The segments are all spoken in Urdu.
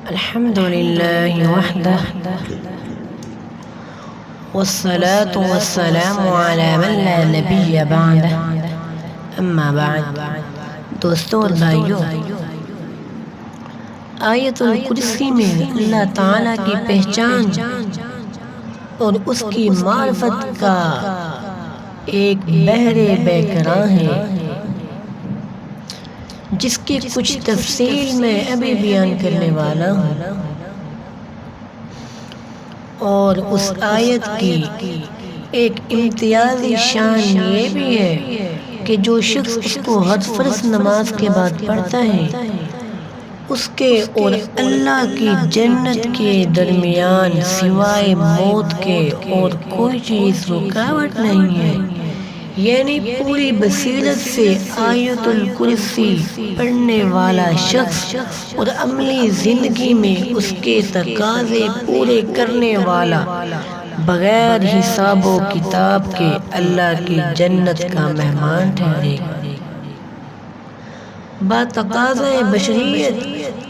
الحمد لله وحده والصلاة والسلام على من لا نبی بعده اما بعد۔ دوستوں اور بھائیوں، آیت الکرسی میں اللہ تعالیٰ کی پہچان اور اس کی معرفت کا ایک بحر بے کراں ہے، جس کی کچھ تفصیل میں ابھی بیان کرنے والا ہوں۔ اور اس آیت کی ایک امتیازی شان یہ بھی ہے کہ جو شخص اس کو ہر فرض نماز کے بعد پڑھتا ہے، اس کے اور اللہ کی جنت کے درمیان سوائے موت کے اور کوئی چیز رکاوٹ نہیں ہے۔ یعنی پوری بصیرت سے آیت الکرسی پڑھنے والا شخص اور عملی زندگی میں اس کے تقاضے پورے کرنے والا بغیر حساب و کتاب کے اللہ کی جنت کا مہمان ٹھہرے گا۔ بتقاضۂ بشریت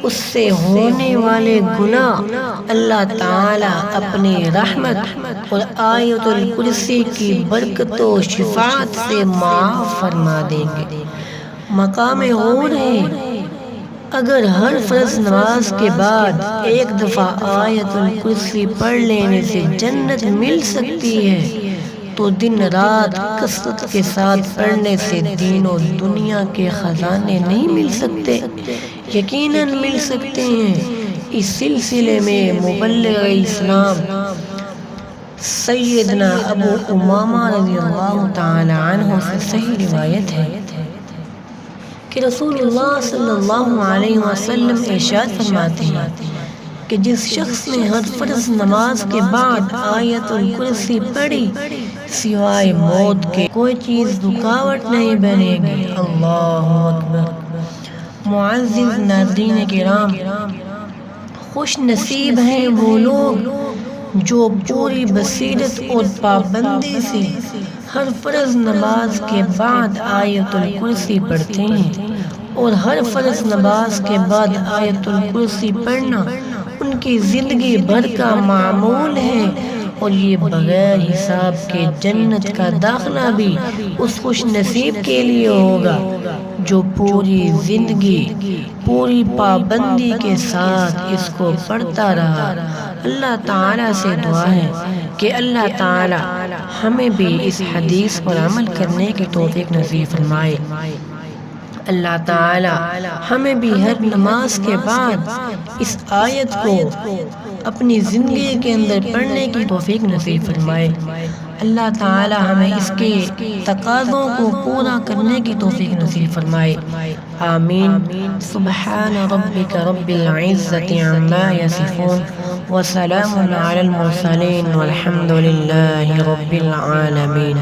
اس سے ہونے والے گناہ اللہ تعالیٰ اپنی رحمت اور آیت الکرسی کی برکت و شفاعت سے معاف فرما دیں گے۔ مقام اور ہے، اگر ہر فرض نماز کے بعد ایک دفعہ آیت الکرسی پڑھ لینے سے جنت مل سکتی ہے، تو دن رات کثرت کے ساتھ پڑھنے سے دین و دنیا کے خزانے نہیں مل سکتے؟ یقیناً مل سکتے ہیں۔ اس سلسلے میں مبلغ اسلام سیدنا ابو امامہ رضی اللہ تعالی عنہ سے صحیح روایت ہے کہ رسول اللہ صلی اللہ علیہ وسلم ارشاد فرماتے ہیں کہ جس شخص نے ہر فرض نماز کے بعد آیت الکرسی پڑھی، سوائے موت کے کوئی چیز رکاوٹ نہیں بنے گی۔ اللہ اکبر۔ معزز ناظرین کرام، خوش نصیب ہیں وہ لوگ جو پوری بصیرت اور پابندی سے ہر فرض نماز کے بعد آیت الکرسی پڑھتے ہیں، اور ہر فرض نماز کے بعد آیت الکرسی پڑھنا ان کی زندگی بھر کا معمول ہے، اور یہ بغیر حساب کے جنت کا داخلہ بھی اس خوش نصیب کے لیے ہوگا جو پوری زندگی پوری پابندی کے ساتھ اس کو پڑھتا رہا۔ اللہ تعالیٰ سے دعا ہے کہ اللہ تعالیٰ ہمیں بھی اس حدیث پر عمل کرنے کی توفیق نصیب فرمائے۔ اللہ تعالیٰ ہمیں بھی ہر نماز کے بعد اس آیت کو اپنی زندگی کے اندر پڑھنے کی توفیق نصیب فرمائے۔ اللہ تعالیٰ ہمیں اس کے تقاضوں کو پورا کرنے کی توفیق نصیب فرمائے۔ آمین۔ سبحان ربک رب العزت عما یصفون وسلام علی المرسلین والحمد للہ رب العالمین۔